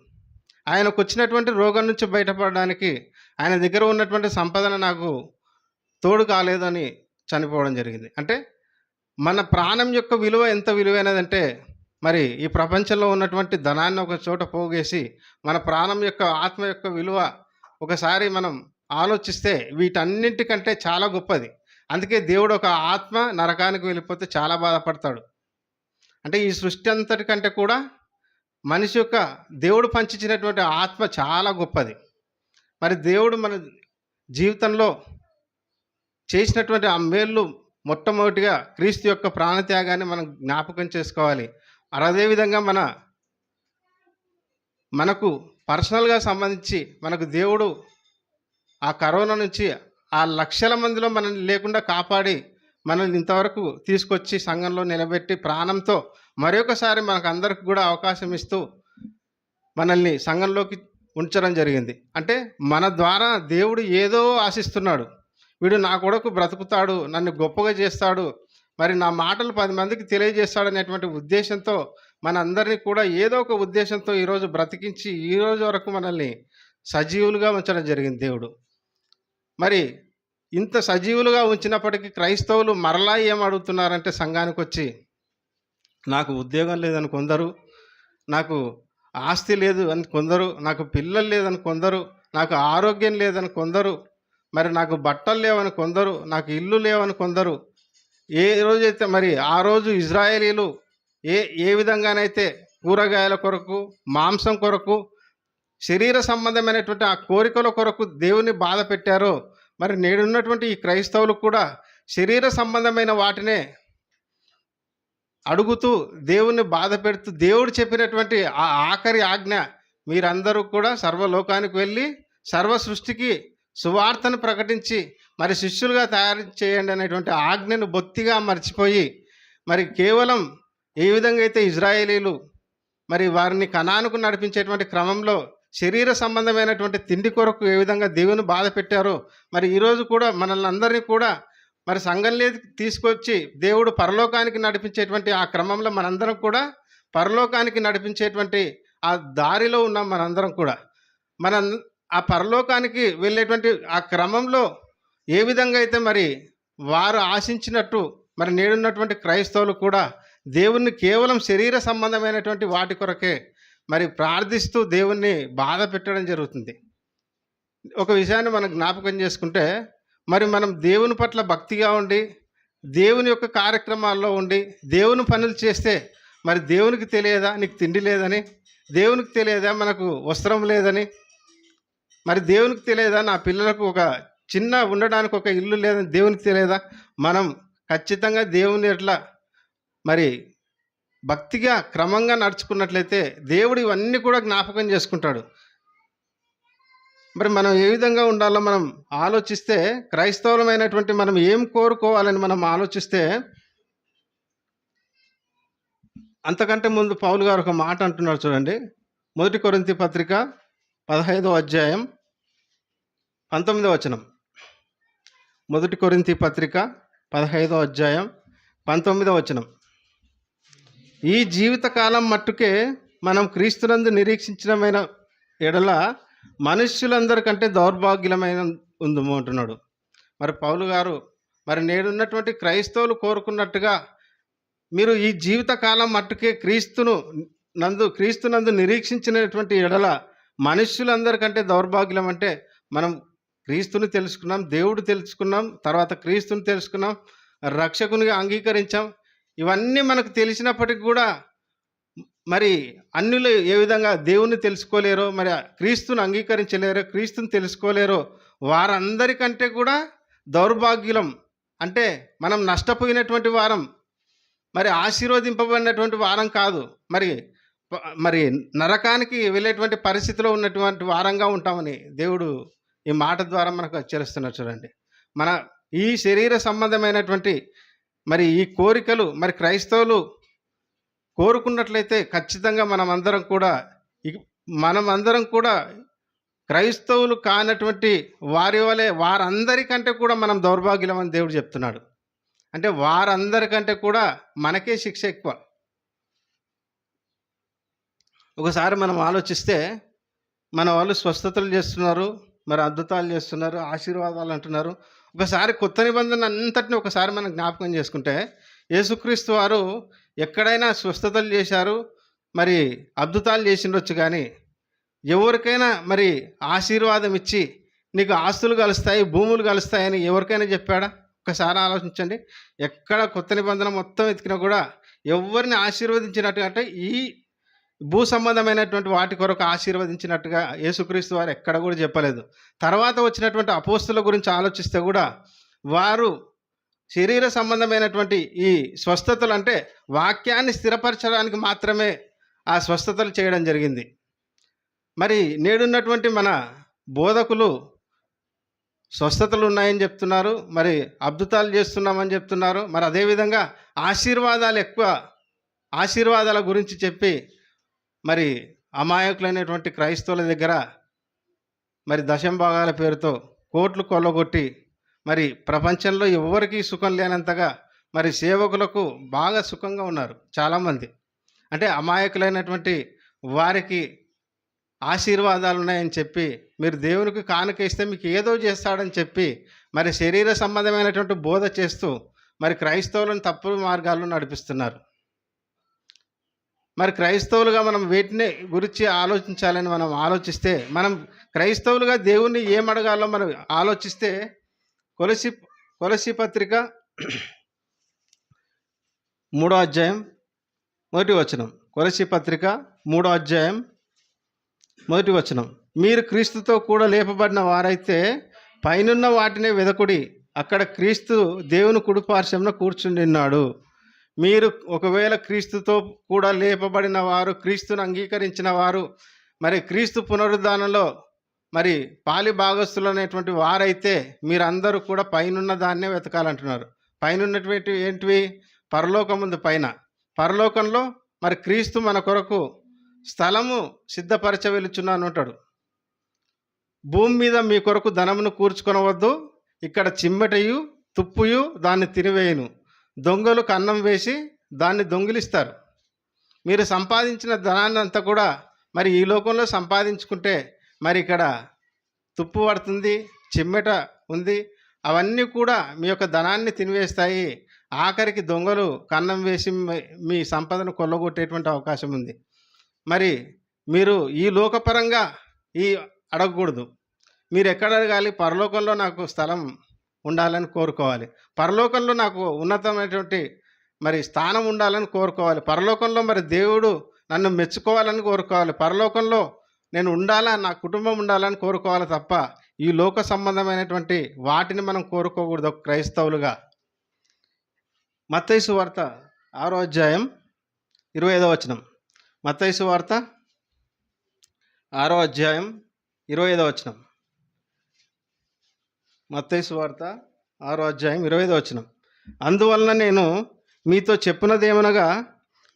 ఆయనకు వచ్చినటువంటి రోగం నుంచి బయటపడడానికి ఆయన దగ్గర ఉన్నటువంటి సంపదన నాకు తోడు కాలేదని చనిపోవడం జరిగింది. అంటే మన ప్రాణం యొక్క విలువ ఎంత విలువైనదంటే, మరి ఈ ప్రపంచంలో ఉన్నటువంటి ధనాన్ని ఒక చోట పోగేసి మన ప్రాణం యొక్క, ఆత్మ యొక్క విలువ ఒకసారి మనం ఆలోచిస్తే వీటన్నింటికంటే చాలా గొప్పది. అందుకే దేవుడు ఒక ఆత్మ నరకానికి వెళ్ళిపోతే చాలా బాధపడతాడు. అంటే ఈ సృష్టి అంతటికంటే కూడా మనిషి యొక్క దేవుడు పంచినటువంటి ఆత్మ చాలా గొప్పది. మరి దేవుడు మన జీవితంలో చేసినటువంటి ఆ మేళ్ళు మొట్టమొదటిగా క్రీస్తు యొక్క ప్రాణత్యాగాన్ని మనం జ్ఞాపకం చేసుకోవాలి. అదేవిధంగా మనకు పర్సనల్గా సంబంధించి మనకు దేవుడు ఆ కరోనా నుంచి ఆ లక్షల మందిలో మనల్ని లేకుండా కాపాడి మనల్ని ఇంతవరకు తీసుకొచ్చి సంఘంలో నిలబెట్టి ప్రాణంతో మరొకసారి మనకు అందరికి కూడా అవకాశం ఇస్తూ మనల్ని సంఘంలోకి ఉంచడం జరిగింది. అంటే మన ద్వారా దేవుడు ఏదో ఆశిస్తున్నాడు. వీడు నా కొరకు బ్రతుకుతాడు, నన్ను గొప్పగా చేస్తాడు, మరి నా మాటలు 10 మందికి తెలియజేస్తాడు అనేటువంటి ఉద్దేశంతో మనందరినీ కూడా ఏదో ఒక ఉద్దేశంతో ఈరోజు బ్రతికించి ఈరోజు వరకు మనల్ని సజీవులుగా ఉంచడం జరిగింది దేవుడు. మరి ఇంత సజీవులుగా ఉంచినప్పటికీ క్రైస్తవులు మరలా ఏం అడుగుతున్నారంటే, సంఘానికి వచ్చి నాకు ఉద్యోగం లేదని కొందరు, నాకు ఆస్తి లేదు అని కొందరు, నాకు పిల్లలు లేదని కొందరు, నాకు ఆరోగ్యం లేదని కొందరు, మరి నాకు బట్టలు లేవని కొందరు, నాకు ఇల్లు లేవని కొందరు. ఏ రోజైతే మరి ఆ రోజు ఇజ్రాయేలీలు ఏ విధంగానైతే కూరగాయల కొరకు, మాంసం కొరకు, శరీర సంబంధమైనటువంటి ఆ కోరికల కొరకు దేవుని బాధ పెట్టారో, మరి నేడున్నటువంటి ఈ క్రైస్తవులు కూడా శరీర సంబంధమైన వాటినే అడుగుతూ దేవుణ్ణి బాధ పెడుతూ, దేవుడు చెప్పినటువంటి ఆ ఆఖరి ఆజ్ఞ, మీరందరూ కూడా సర్వలోకానికి వెళ్ళి సర్వ సృష్టికి సువార్తను ప్రకటించి మరి శిష్యులుగా తయారు చేయండి అనేటువంటి ఆజ్ఞను బొత్తిగా మర్చిపోయి, మరి కేవలం ఏ విధంగా అయితే ఇజ్రాయేలీలు మరి వారిని కనానుకు నడిపించేటువంటి క్రమంలో శరీర సంబంధమైనటువంటి తిండి కొరకు ఏ విధంగా దేవుని బాధ పెట్టారో, మరి ఈరోజు కూడా మనల్ని అందరినీ కూడా మరి సంఘంలోకి తీసుకొచ్చి దేవుడు పరలోకానికి నడిపించేటువంటి ఆ క్రమంలో మనందరం కూడా పరలోకానికి నడిపించేటువంటి ఆ దారిలో ఉన్నాం మనందరం కూడా. మనం ఆ పరలోకానికి వెళ్ళేటువంటి ఆ క్రమంలో ఏ విధంగా అయితే మరి వారు ఆశించినట్టు మరి నేడున్నటువంటి క్రైస్తవులు కూడా దేవుణ్ణి కేవలం శరీర సంబంధమైనటువంటి వాటి కొరకే మరి ప్రార్థిస్తూ దేవుణ్ణి బాధ పెట్టడం జరుగుతుంది. ఒక విషయాన్ని మనం జ్ఞాపకం చేసుకుంటే, మరి మనం దేవుని పట్ల భక్తిగా ఉండి దేవుని యొక్క కార్యక్రమాల్లో ఉండి దేవుని పనులు చేస్తే మరి దేవునికి తెలియదా నీకు తిండి లేదని, దేవునికి తెలియదా మనకు వస్త్రం లేదని, మరి దేవునికి తెలియదా నా పిల్లలకు ఒక చిన్న ఉండడానికి ఒక ఇల్లు లేదని దేవునికి తెలియదా? మనం ఖచ్చితంగా దేవుని ఎట్లా మరి భక్తిగా క్రమంగా నడుచుకున్నట్లయితే దేవుడు ఇవన్నీ కూడా జ్ఞాపకం చేసుకుంటాడు. మరి మనం ఏ విధంగా ఉండాలో మనం ఆలోచిస్తే, క్రైస్తవులమైనటువంటి మనం ఏం కోరుకోవాలని మనం ఆలోచిస్తే, అంతకంటే ముందు పౌలు గారు ఒక మాట అంటున్నారు చూడండి. 1 కొరింథీ పత్రిక 15వ అధ్యాయం 19వ వచనం. 1 కొరింథీ పత్రిక 15వ అధ్యాయం 19వ వచనం. ఈ జీవితకాలం మట్టుకే మనం క్రీస్తునందు నిరీక్షించినమైన ఎడల మనుష్యులందరికంటే దౌర్భాగ్యులమైన ఉందము అంటున్నాడు. మరి పౌలు గారు మరి నేడున్నటువంటి క్రైస్తవులు కోరుకున్నట్టుగా మీరు ఈ జీవితకాలం మట్టుకే క్రీస్తునందు నిరీక్షించినటువంటి ఎడల మనుష్యులందరికంటే దౌర్భాగ్యులం అంటే మనం క్రీస్తుని తెలుసుకున్నాం, దేవుడు తెలుసుకున్నాం, తర్వాత క్రీస్తుని తెలుసుకున్నాం, రక్షకునిగా అంగీకరించాం. ఇవన్నీ మనకు తెలిసినప్పటికీ కూడా మరి అన్యులు ఏ విధంగా దేవుణ్ణి తెలుసుకోలేరో, మరి క్రీస్తుని అంగీకరించలేరో, క్రీస్తుని తెలుసుకోలేరో వారందరికంటే కూడా దౌర్భాగ్యులం. అంటే మనం నష్టపోయినటువంటి వారం, మరి ఆశీర్వదింపబడినటువంటి వారం కాదు, మరి నరకానికి వెళ్ళేటువంటి పరిస్థితిలో ఉన్నటువంటి వారంగా ఉంటామని దేవుడు ఈ మాట ద్వారా మనకు హెచ్చరిస్తున్నారు. చూడండి, మన ఈ శరీర సంబంధమైనటువంటి మరి ఈ కోరికలు మరి క్రైస్తవులు కోరుకున్నట్లయితే ఖచ్చితంగా మనమందరం కూడా క్రైస్తవులు కానటువంటి వారందరికంటే కూడా మనం దౌర్భాగ్యులమని దేవుడు చెప్తున్నాడు. అంటే వారందరికంటే కూడా మనకే శిక్ష ఎక్కువ. ఒకసారి మనం ఆలోచిస్తే, మన వాళ్ళు స్వస్థతలు చేస్తున్నారు, మరి అద్భుతాలు చేస్తున్నారు, ఆశీర్వాదాలు అంటున్నారు. ఒకసారి కొత్త నిబంధన అంతటిని ఒకసారి మనం జ్ఞాపకం చేసుకుంటే, యేసుక్రీస్తు వారు ఎక్కడైనా స్వస్థతలు చేశారు, మరి అద్భుతాలు చేసిండొచ్చు, కానీ ఎవరికైనా మరి ఆశీర్వాదం ఇచ్చి నీకు ఆస్తులు కలుస్తాయి, భూములు కలుస్తాయని ఎవరికైనా చెప్పాడా? ఒకసారి ఆలోచించండి. ఎక్కడ కొత్త నిబంధన మొత్తం వెతికినా కూడా ఎవరిని ఆశీర్వదించినట్టుగా అంటే ఈ భూ సంబంధమైనటువంటి వాటి కొరకు ఆశీర్వదించినట్టుగా యేసుక్రీస్తు వారు ఎక్కడ కూడా చెప్పలేదు. తర్వాత వచ్చినటువంటి అపోస్తుల గురించి ఆలోచిస్తే కూడా వారు శరీర సంబంధమైనటువంటి ఈ స్వస్థతలు అంటే వాక్యాన్ని స్థిరపరచడానికి మాత్రమే ఆ స్వస్థతలు చేయడం జరిగింది. మరి నేడున్నటువంటి మన బోధకులు స్వస్థతలు ఉన్నాయని చెప్తున్నారు, మరి అద్భుతాలు చేస్తున్నామని చెప్తున్నారు, మరి అదేవిధంగా ఆశీర్వాదాల గురించి చెప్పి మరి అమాయకులైనటువంటి క్రైస్తవుల దగ్గర మరి దశంభాగాల పేరుతో కోట్లు కొల్లగొట్టి మరి ప్రపంచంలో ఎవరికి సుఖం లేనంతగా మరి సేవకులకు బాగా సుఖంగా ఉన్నారు చాలామంది. అంటే అమాయకులైనటువంటి వారికి ఆశీర్వాదాలు ఉన్నాయని చెప్పి, మీరు దేవునికి కానుక ఇస్తే మీకు ఏదో చేస్తాడని చెప్పి మరి శరీర సంబంధమైనటువంటి బోధ చేస్తూ మరి క్రైస్తవులను తప్పుడు మార్గాల్లో నడిపిస్తున్నారు. మరి క్రైస్తవులుగా మనం వీటిని గురించి ఆలోచించాలని మనం ఆలోచిస్తే, మనం క్రైస్తవులుగా దేవుణ్ణి ఏం అడగాలో మనం ఆలోచిస్తే, కొలసి పత్రిక 3వ అధ్యాయం 1వ వచనం. కొలసి పత్రిక 3వ అధ్యాయం 1వ వచనం. మీరు క్రీస్తుతో కూడా లేపబడిన వారైతే పైనున్న వాటినే వెదకుడి, అక్కడ క్రీస్తు దేవుని కుడిపార్శ్వమున కూర్చుండిన్నాడు. మీరు ఒకవేళ క్రీస్తుతో కూడా లేపబడిన వారు, క్రీస్తును అంగీకరించిన వారు, మరి క్రీస్తు పునరుద్ధానంలో మరి పాలి భాగస్థులు అనేటువంటి వారైతే మీరందరూ కూడా పైనున్న దాన్నే వెతకాలంటున్నారు. పైనున్నటువంటి ఏంటివి? పరలోకముందు పైన, పరలోకంలో మరి క్రీస్తు మన కొరకు స్థలము సిద్ధపరచ వెలుచున్నాను అంటాడు. భూమి మీద మీ కొరకు ధనమును కూర్చుకొనవద్దు, ఇక్కడ చిమ్మటయు తుప్పుయు దాన్ని తినివేయును, దొంగలు కన్నం వేసి దాన్ని దొంగిలిస్తారు. మీరు సంపాదించిన ధనాన్ని అంతా కూడా మరి ఈ లోకంలో సంపాదించుకుంటే మరి ఇక్కడ తుప్పు పడుతుంది, చిమ్మెట ఉంది, అవన్నీ కూడా మీ యొక్క ధనాన్ని తినివేస్తాయి. ఆఖరికి దొంగలు కన్నం వేసి మీ సంపదను కొల్లగొట్టేటువంటి అవకాశం ఉంది. మరి మీరు ఈ లోకపరంగా ఈ అడగకూడదు. మీరు ఎక్కడ అడగాలి? పరలోకంలో నాకు స్థలం ఉండాలని కోరుకోవాలి. పరలోకంలో నాకు ఉన్నతమైనటువంటి మరి స్థానం ఉండాలని కోరుకోవాలి. పరలోకంలో మరి దేవుడు నన్ను మెచ్చుకోవాలని కోరుకోవాలి. పరలోకంలో నేను ఉండాలా, నా కుటుంబం ఉండాలని కోరుకోవాలి తప్ప ఈ లోక సంబంధమైనటువంటి వాటిని మనం కోరుకోకూడదు క్రైస్తవులుగా. మత్తయి సువార్త 6వ అధ్యాయం 25వ వచనం. మత్తయి సువార్త 6వ అధ్యాయం 25వ వచనం. మత్తయి సువార్త 6వ అధ్యాయం 25వ వచనం. అందువలన నేను మీతో చెప్పునదేమనగా,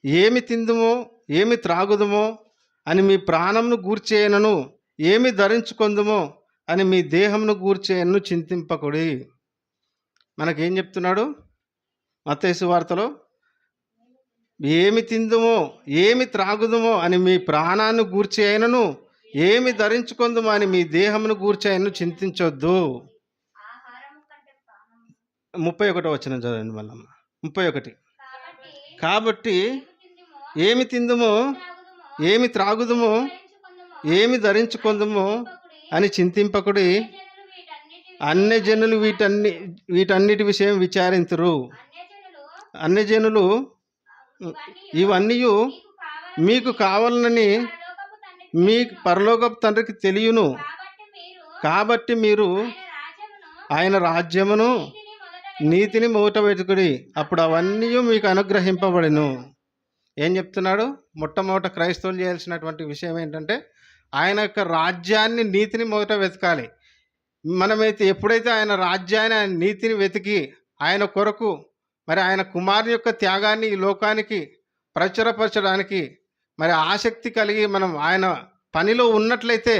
ఏమి తిందుమో ఏమి త్రాగుదుమో అని మీ ప్రాణంను గూర్చేయనను, ఏమి ధరించుకొందుమో అని మీ దేహంను గూర్చేయను చింతింపకుడి. మనకేం చెప్తున్నాడు మత్తయి సువార్తలో? ఏమి తిందుమో ఏమి త్రాగుదుమో అని మీ ప్రాణాన్ని గూర్చేయనను, ఏమి ధరించుకొందుమో అని మీ దేహమును గూర్చేయను చింతించొద్దు. 31వ వచనం చదవండి మళ్ళమ్మ. 31. కాబట్టి ఏమి తిందుమో ఏమి త్రాగుదుమో ఏమి ధరించుకొందుమో అని చింతింపకుడి. అన్యజనులు వీటన్నిటి విషయం విచారింతురు. అన్యజనులు ఇవన్నీ మీకు కావాలని మీ పరలోకపు తండ్రికి తెలియను. కాబట్టి మీరు ఆయన రాజ్యమును నీతిని మొదట వెతుకుడి, అప్పుడు అవన్నీ మీకు అనుగ్రహింపబడును. ఏం చెప్తున్నాడు? మొట్టమొదట క్రైస్తవులు చేయాల్సినటువంటి విషయం ఏంటంటే ఆయన యొక్క రాజ్యాన్ని, నీతిని మొదట వెతకాలి. మనమైతే ఎప్పుడైతే ఆయన రాజ్యాన్ని, ఆయన నీతిని వెతికి ఆయన కొరకు మరి ఆయన కుమారుని యొక్క త్యాగాన్ని ఈ లోకానికి ప్రచురపరచడానికి మరి ఆసక్తి కలిగి మనం ఆయన పనిలో ఉన్నట్లయితే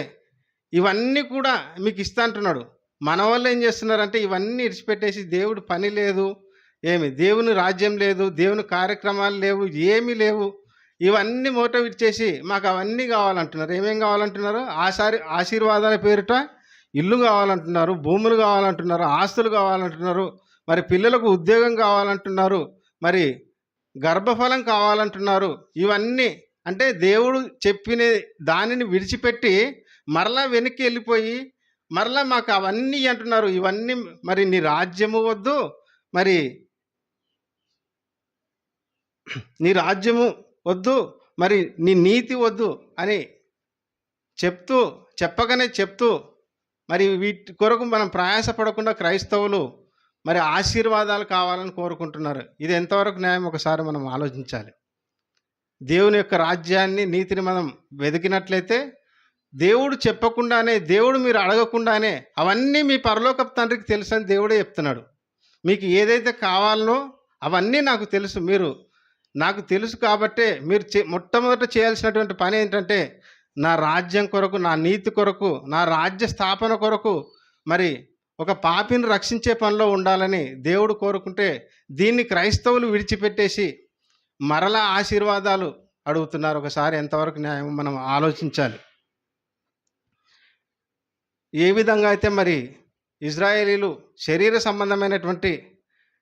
ఇవన్నీ కూడా మీకు ఇస్తా అంటున్నాడు. మన వాళ్ళు ఏం చేస్తున్నారంటే ఇవన్నీ ఇడిచిపెట్టేసి దేవుడు పని లేదు, దేవుని రాజ్యం లేదు, దేవుని కార్యక్రమాలు లేవు, ఏమీ లేవు, ఇవన్నీ మోటో ఇచ్చేసి మాకు అవన్నీ కావాలంటున్నారు. ఏమేం కావాలంటున్నారు? ఆశీర్వాదాల పేరిట ఇల్లు కావాలంటున్నారు, భూములు కావాలంటున్నారు, ఆస్తులు కావాలంటున్నారు, మరి పిల్లలకు ఉద్యోగం కావాలంటున్నారు, మరి గర్భఫలం కావాలంటున్నారు. ఇవన్నీ అంటే దేవుడు చెప్పిన దానిని విడిచిపెట్టి మరలా వెనక్కి వెళ్ళిపోయి మరలా మాకు అవన్నీ అంటున్నారు. ఇవన్నీ మరి నీ రాజ్యము వద్దు, మరి నీ రాజ్యము వద్దు, మరి నీ నీతి వద్దు అని చెప్తూ మరి వీటి కొరకు మనం ప్రయాసపడకుండా క్రైస్తవులు మరి ఆశీర్వాదాలు కావాలని కోరుకుంటున్నారు. ఇది ఎంతవరకు న్యాయం? ఒకసారి మనం ఆలోచించాలి. దేవుని యొక్క రాజ్యాన్ని, నీతిని మనం వెతికినట్లయితే దేవుడు చెప్పకుండానే, దేవుడు మీరు అడగకుండానే అవన్నీ మీ పరలోకపు తండ్రికి తెలుసు అని దేవుడే చెప్తున్నాడు. మీకు ఏదైతే కావాలనో అవన్నీ నాకు తెలుసు, నాకు తెలుసు కాబట్టే మీరు మొట్టమొదట చేయాల్సినటువంటి పని ఏంటంటే నా రాజ్యం కొరకు, నా నీతి కొరకు, నా రాజ్య స్థాపన కొరకు మరి ఒక పాపిని రక్షించే పనిలో ఉండాలని దేవుడు కోరుకుంటే దీన్ని క్రైస్తవులు విడిచిపెట్టేసి మరలా ఆశీర్వాదాలు అడుగుతున్నారు. ఒకసారి ఎంతవరకు న్యాయం మనం ఆలోచించాలి. ఏ విధంగా అయితే మరి ఇజ్రాయేలీలు శరీర సంబంధమైనటువంటి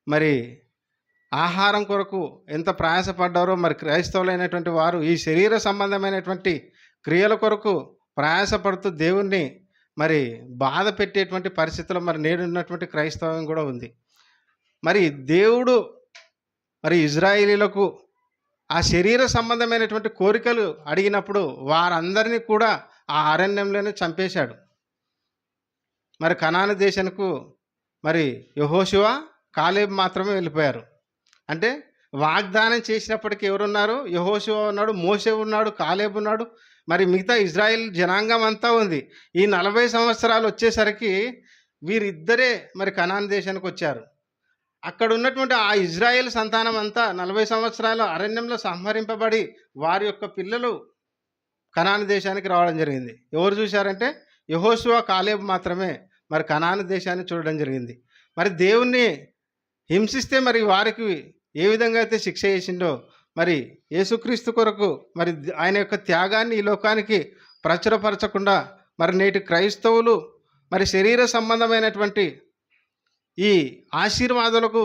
మరి ఆహారం కొరకు ఎంత ప్రయాసపడ్డారో మరి క్రైస్తవులైనటువంటి వారు ఈ శరీర సంబంధమైనటువంటి క్రియల కొరకు ప్రయాసపడుతూ దేవుణ్ణి మరి బాధ పెట్టేటువంటి పరిస్థితుల్లో మరి నేడున్నటువంటి క్రైస్తవం కూడా ఉంది. మరి దేవుడు మరి ఇజ్రాయేలీలకు ఆ శరీర సంబంధమైనటువంటి కోరికలు అడిగినప్పుడు వారందరినీ కూడా ఆ అరణ్యంలోనే చంపేశాడు. మరి కనాను దేశానికి మరి యెహోషువ, కాలేబ్ మాత్రమే వెళ్ళిపోయారు. అంటే వాగ్దానం చేసినప్పటికీ ఎవరున్నారు? యెహోషువ ఉన్నాడు, మోషే ఉన్నాడు, కాలేబ్ ఉన్నాడు, మరి మిగతా ఇజ్రాయిల్ జనాంగం అంతా ఉంది. ఈ 40 సంవత్సరాలు వచ్చేసరికి వీరిద్దరే మరి కనాను దేశానికి వచ్చారు. అక్కడ ఉన్నటువంటి ఆ ఇజ్రాయేల్ సంతానం అంతా 40 సంవత్సరాలు అరణ్యంలో సంహరింపబడి వారి యొక్క పిల్లలు కనాను దేశానికి రావడం జరిగింది. ఎవరు చూశారంటే యెహోషువ, కాలేబ్ మాత్రమే మరి కనాను దేశాన్ని చూడడం జరిగింది. మరి దేవుణ్ణి హింసిస్తే మరి వారికి ఏ విధంగా అయితే శిక్ష చేసిండో, మరి యేసుక్రీస్తు కొరకు మరి ఆయన యొక్క త్యాగాన్ని ఈ లోకానికి ప్రచురపరచకుండా మరి నేటి క్రైస్తవులు మరి శరీర సంబంధమైనటువంటి ఈ ఆశీర్వాదాలకు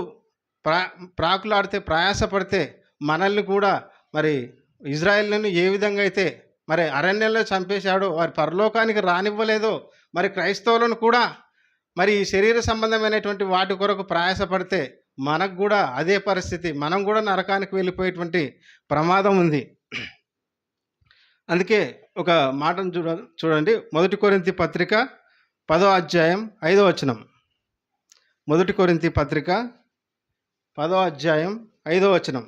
ప్రాకులాడితే ప్రయాసపడితే మనల్ని కూడా మరి ఇజ్రాయేలును ఏ విధంగా అయితే మరి అరణ్యంలో చంపేశాడో, వారి పరలోకానికి రానివ్వలేదో, మరి క్రైస్తవులను కూడా మరి ఈ శరీర సంబంధమైనటువంటి వాటి కొరకు ప్రయాసపడితే మనకు కూడా అదే పరిస్థితి, మనం కూడా నరకానికి వెళ్ళిపోయేటువంటి ప్రమాదం ఉంది. అందుకే ఒక మాటను చూడండి. 1 కొరింథీ పత్రిక 10వ అధ్యాయం 5వ వచనం. 1 కొరింథీ పత్రిక 10వ అధ్యాయం 5వ వచనం.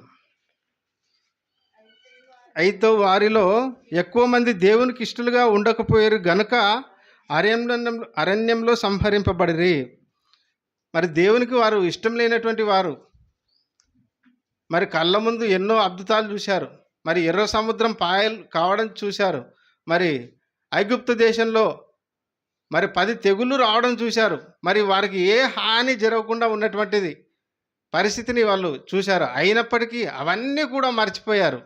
అయితే వారిలో ఎక్కువ మంది దేవునికి ఇష్టలుగా ఉండకపోయారు గనుక అరణ్యంలో సంహరింపబడిరి. మరి దేవునికి వారు ఇష్టం లేనటువంటి వారు మరి కళ్ళ ముందు ఎన్నో అద్భుతాలు చూశారు, మరి ఎర్ర సముద్రం పాయలు కావడం చూశారు, మరి ఐగుప్తు దేశంలో మరి 10 తెగుళ్ళు రావడం చూశారు, మరి వారికి ఏ హాని జరగకుండా ఉన్నటువంటిది పరిస్థితిని వాళ్ళు చూశారు. అయినప్పటికీ అవన్నీ కూడా మర్చిపోయారు.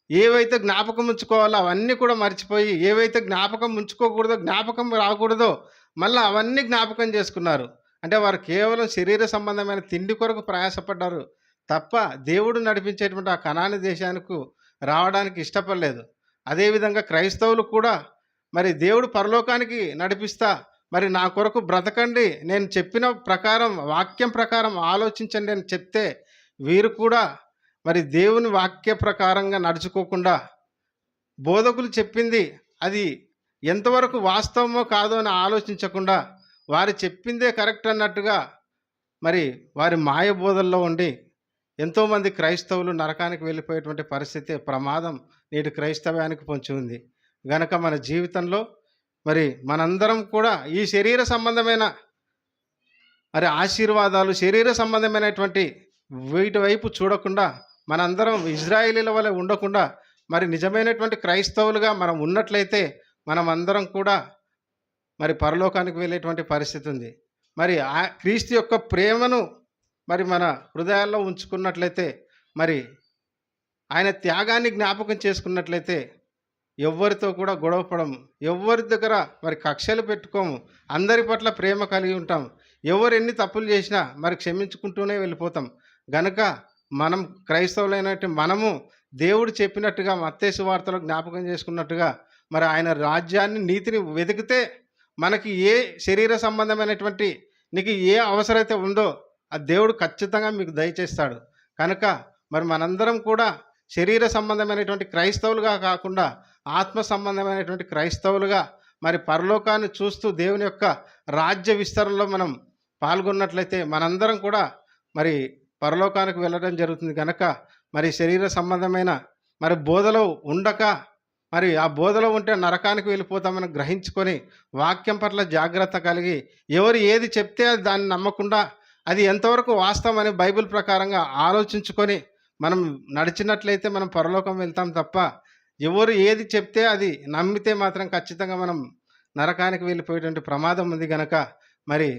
ఏవైతే జ్ఞాపకం ఉంచుకోవాలో అవన్నీ కూడా మర్చిపోయి, ఏవైతే జ్ఞాపకం ఉంచుకోకూడదో, జ్ఞాపకం రాకూడదో మళ్ళీ అవన్నీ జ్ఞాపకం చేసుకున్నారు. అంటే వారు కేవలం శరీర సంబంధమైన తిండి కొరకు ప్రయాసపడ్డారు తప్ప దేవుడు నడిపించేటువంటి ఆ కనాని దేశానికి రావడానికి ఇష్టపడలేదు. అదేవిధంగా క్రైస్తవులు కూడా మరి దేవుడు పరలోకానికి నడిపిస్తా, మరి నా కొరకు బ్రతకండి, నేను చెప్పిన ప్రకారం వాక్యం ప్రకారం ఆలోచించండి అని చెప్తే వీరు కూడా మరి దేవుని వాక్య ప్రకారంగా నడుచుకోకుండా బోధకులు చెప్పింది అది ఎంతవరకు వాస్తవమో కాదో అని ఆలోచించకుండా వారు చెప్పిందే కరెక్ట్ అన్నట్టుగా మరి వారి మాయ బోధల్లో ఉండి ఎంతోమంది క్రైస్తవులు నరకానికి వెళ్ళిపోయేటువంటి పరిస్థితి, ప్రమాదం నేటి క్రైస్తవ్యానికి పొంచి ఉంది. గనక మన జీవితంలో మరి మనందరం కూడా ఈ శరీర సంబంధమైన మరి ఆశీర్వాదాలు, శరీర సంబంధమైనటువంటి వీటి వైపు చూడకుండా మనందరం ఇజ్రాయేలీల వలె ఉండకుండా మరి నిజమైనటువంటి క్రైస్తవులుగా మనం ఉన్నట్లయితే మనం అందరం కూడా మరి పరలోకానికి వెళ్ళేటువంటి పరిస్థితి ఉంది. మరి ఆ క్రీస్తు యొక్క ప్రేమను మరి మన హృదయాల్లో ఉంచుకున్నట్లయితే, మరి ఆయన త్యాగాన్ని జ్ఞాపకం చేసుకున్నట్లయితే ఎవ్వరితో కూడా గొడవపడము, ఎవరి దగ్గర మరి కక్షలు పెట్టుకోము, అందరి పట్ల ప్రేమ కలిగి ఉంటాం. ఎవరు ఎన్ని తప్పులు చేసినా మరి క్షమించుకుంటూనే వెళ్ళిపోతాం. గనక మనం క్రైస్తవులైనట్టు మనము దేవుడు చెప్పినట్టుగా మత్తయి సువార్తలో జ్ఞాపకం చేసుకున్నట్టుగా మరి ఆయన రాజ్యాన్ని, నీతిని వెతికితే మనకి ఏ శరీర సంబంధమైనటువంటి నీకు ఏ అవసరమైతే ఉందో ఆ దేవుడు ఖచ్చితంగా మీకు దయచేస్తాడు. కనుక మరి మనందరం కూడా శరీర సంబంధమైనటువంటి క్రైస్తవులుగా కాకుండా ఆత్మ సంబంధమైనటువంటి క్రైస్తవులుగా మరి పరలోకాన్ని చూస్తూ దేవుని యొక్క రాజ్య విస్తరణలో మనం పాల్గొన్నట్లయితే మనందరం కూడా మరి పరలోకానికి వెళ్ళడం జరుగుతుంది. కనుక మరి శరీర సంబంధమైన మరి బోధలో ఉండక మరి ఆ బోధలో ఉంటే నరకానికి వెళ్ళిపోతామని గ్రహించుకొని వాక్యం పట్ల జాగ్రత్త కలిగి ఎవరు ఏది చెప్తే దాన్ని నమ్మకుండా అది ఎంతవరకు వాస్తవం అని బైబిల్ ప్రకారంగా ఆలోచించుకొని మనం నడిచినట్లయితే మనం పరలోకం వెళ్తాం తప్ప ఎవరు ఏది చెప్తే అది నమ్మితే మాత్రం ఖచ్చితంగా మనం నరకానికి వెళ్ళిపోయేటువంటి ప్రమాదం ఉంది. గనక మరి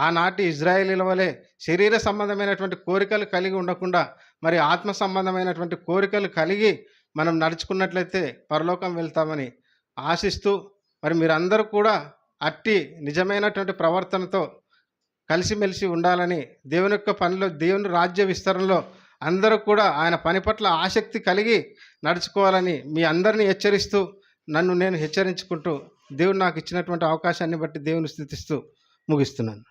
ఆనాటి ఇజ్రాయేలీల వలె శరీర సంబంధమైనటువంటి కోరికలు కలిగి ఉండకుండా మరి ఆత్మ సంబంధమైనటువంటి కోరికలు కలిగి మనం నడుచుకున్నట్లయితే పరలోకం వెళ్తామని ఆశిస్తూ మరి మీరందరూ కూడా అట్టి నిజమైనటువంటి ప్రవర్తనతో కలిసిమెలిసి ఉండాలని, దేవుని యొక్క పనిలో, దేవుని రాజ్య విస్తరణలో అందరూ కూడా ఆయన పని పట్ల ఆసక్తి కలిగి నడుచుకోవాలని మీ అందరినీ హెచ్చరిస్తూ, నన్ను నేను హెచ్చరించుకుంటూ దేవుడు నాకు ఇచ్చినటువంటి అవకాశాన్ని బట్టి దేవుని స్తుతిస్తూ ముగిస్తున్నాను.